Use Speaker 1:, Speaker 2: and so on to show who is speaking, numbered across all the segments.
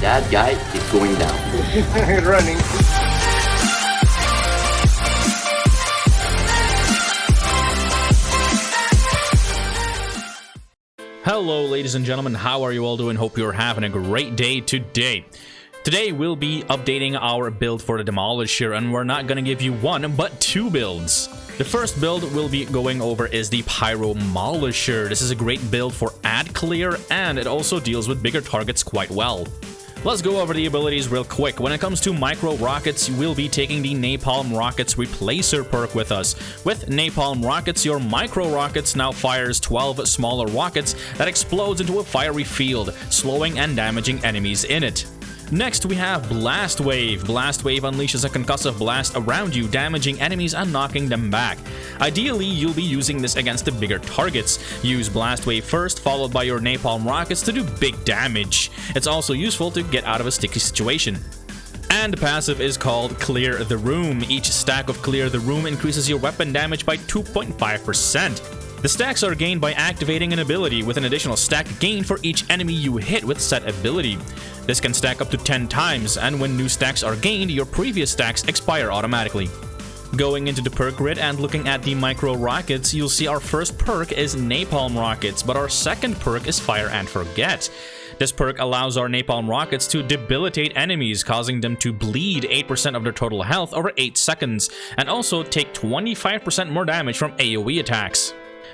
Speaker 1: That guy is going down.
Speaker 2: Running.
Speaker 3: Hello ladies and gentlemen, how are you all doing? Hope you're having a great day today. Today we'll be updating our build for the Demolisher, and we're not gonna give you one, but two builds. The first build we'll be going over is the Pyro-Molisher. This is a great build for ad clear, and it also deals with bigger targets quite well. Let's go over the abilities real quick. When it comes to micro rockets, we'll be taking the Napalm Rockets Replacer perk with us. With Napalm Rockets, your micro rockets now fires 12 smaller rockets that explodes into a fiery field, slowing and damaging enemies in it. Next, we have Blast Wave. Blast Wave unleashes a concussive blast around you, damaging enemies and knocking them back. Ideally, you'll be using this against the bigger targets. Use Blast Wave first, followed by your Napalm Rockets to do big damage. It's also useful to get out of a sticky situation. And passive is called Clear the Room. Each stack of Clear the Room increases your weapon damage by 2.5%. The stacks are gained by activating an ability, with an additional stack gained for each enemy you hit with said ability. This can stack up to 10 times, and when new stacks are gained, your previous stacks expire automatically. Going into the perk grid and looking at the micro rockets, you'll see our first perk is Napalm Rockets, but our second perk is Fire and Forget. This perk allows our Napalm Rockets to debilitate enemies, causing them to bleed 8% of their total health over 8 seconds, and also take 25% more damage from AoE attacks.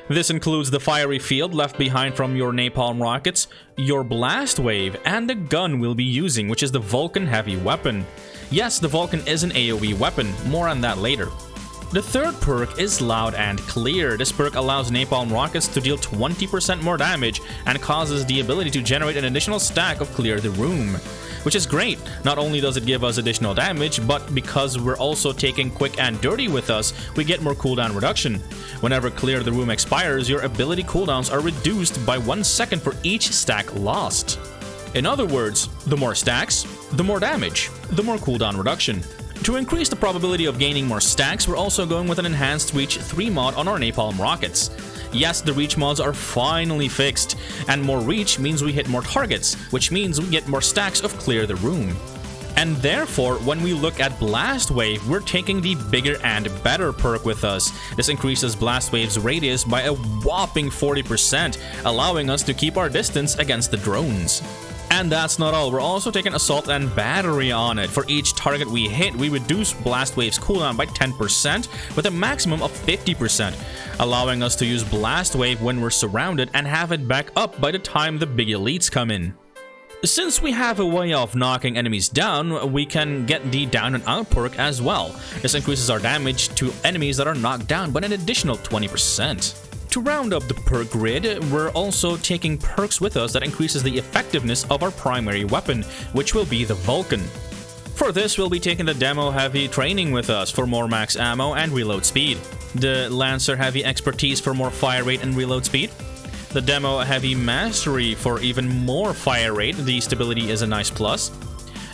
Speaker 3: This includes the fiery field left behind from your Napalm Rockets, your Blast Wave, and the gun we'll be using, which is the Vulcan Heavy Weapon. Yes, the Vulcan is an AoE weapon, more on that later. The third perk is Loud and Clear. This perk allows Napalm Rockets to deal 20% more damage and causes the ability to generate an additional stack of Clear the Room, which is great. Not only does it give us additional damage, but because we're also taking Quick and Dirty with us, we get more cooldown reduction. Whenever Clear the Room expires, your ability cooldowns are reduced by 1 second for each stack lost. In other words, the more stacks, the more damage, the more cooldown reduction. To increase the probability of gaining more stacks, we're also going with an enhanced Reach 3 mod on our Napalm Rockets. Yes, the reach mods are finally fixed, and more reach means we hit more targets, which means we get more stacks of Clear the Room. And therefore, when we look at Blast Wave, we're taking the bigger and better perk with us. This increases Blast Wave's radius by a whopping 40%, allowing us to keep our distance against the drones. And that's not all, we're also taking Assault and Battery on it. For each target we hit, we reduce Blast Wave's cooldown by 10% with a maximum of 50%, allowing us to use Blast Wave when we're surrounded and have it back up by the time the big elites come in. Since we have a way of knocking enemies down, we can get the Down and Out perk as well. This increases our damage to enemies that are knocked down by an additional 20%. To round up the perk grid, we're also taking perks with us that increases the effectiveness of our primary weapon, which will be the Vulcan. For this, we'll be taking the Demo Heavy Training with us for more max ammo and reload speed, the Lancer Heavy Expertise for more fire rate and reload speed, the Demo Heavy Mastery for even more fire rate, the stability is a nice plus,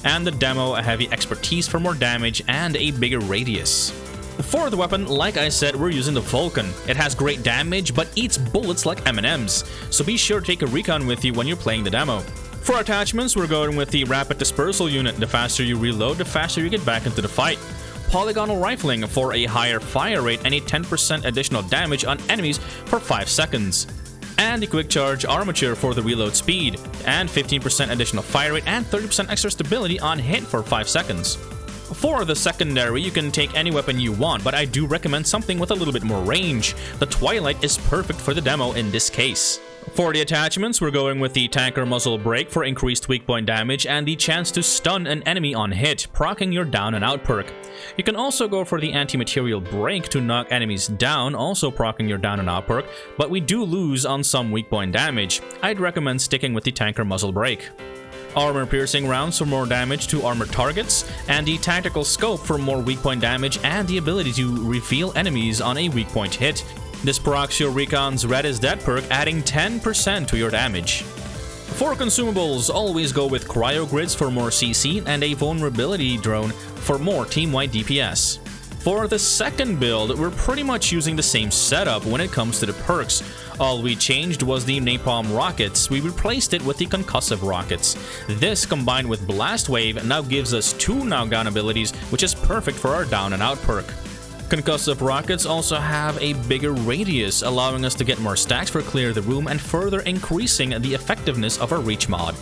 Speaker 3: and the Demo Heavy Expertise for more damage and a bigger radius. For the weapon, like I said, we're using the Vulcan. It has great damage, but eats bullets like M&Ms, so be sure to take a recon with you when you're playing the demo. For attachments, we're going with the Rapid Dispersal unit. The faster you reload, the faster you get back into the fight. Polygonal Rifling for a higher fire rate and a 10% additional damage on enemies for 5 seconds. And the Quick Charge Armature for the reload speed, and 15% additional fire rate and 30% extra stability on hit for 5 seconds. For the secondary, you can take any weapon you want, but I do recommend something with a little bit more range. The Twilight is perfect for the demo in this case. For the attachments, we're going with the Tanker Muzzle Brake for increased weak point damage and the chance to stun an enemy on hit, proccing your Down and Out perk. You can also go for the Anti-Material Brake to knock enemies down, also proccing your Down and Out perk, but we do lose on some weak point damage. I'd recommend sticking with the Tanker Muzzle Brake. Armor-piercing rounds for more damage to armored targets, and the Tactical Scope for more weak point damage and the ability to reveal enemies on a weak point hit. This procs your Recon's Red is Dead perk, adding 10% to your damage. For consumables, always go with Cryo Grids for more CC and a Vulnerability Drone for more team-wide DPS. For the second build, we're pretty much using the same setup when it comes to the perks. All we changed was the napalm rockets. We replaced it with the concussive rockets. This, combined with blast wave, now gives us 2 knockdown abilities, which is perfect for our down and out perk. Concussive rockets also have a bigger radius, allowing us to get more stacks for clear the room and further increasing the effectiveness of our reach mod.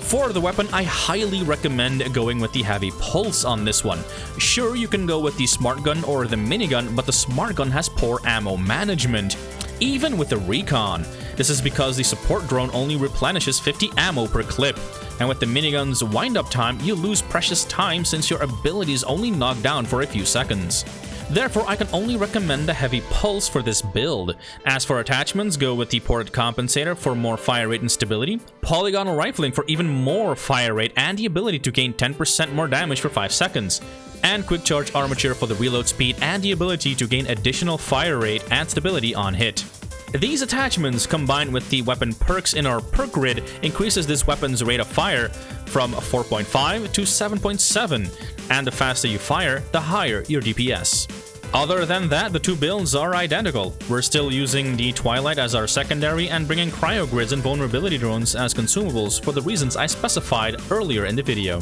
Speaker 3: For the weapon, I highly recommend going with the heavy pulse on this one. Sure, you can go with the smart gun or the minigun, but the smart gun has poor ammo management, even with the recon. This is because the support drone only replenishes 50 ammo per clip, and with the minigun's wind-up time, you lose precious time since your abilities only knock down for a few seconds. Therefore, I can only recommend the heavy pulse for this build. As for attachments, go with the ported compensator for more fire rate and stability, polygonal rifling for even more fire rate and the ability to gain 10% more damage for 5 seconds, and quick charge armature for the reload speed and the ability to gain additional fire rate and stability on hit. These attachments, combined with the weapon perks in our perk grid, increases this weapon's rate of fire from 4.5 to 7.7, and the faster you fire, the higher your DPS. Other than that, the two builds are identical. We're still using the Twilight as our secondary and bringing cryo grids and vulnerability drones as consumables for the reasons I specified earlier in the video.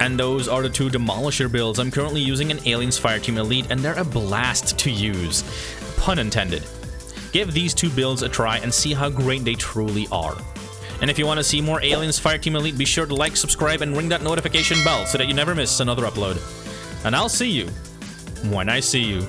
Speaker 3: And those are the two Demolisher builds. I'm currently using an Aliens Fireteam Elite, and they're a blast to use. Pun intended. Give these two builds a try and see how great they truly are. And if you want to see more Aliens Fireteam Elite, be sure to like, subscribe, and ring that notification bell so that you never miss another upload. And I'll see you when I see you.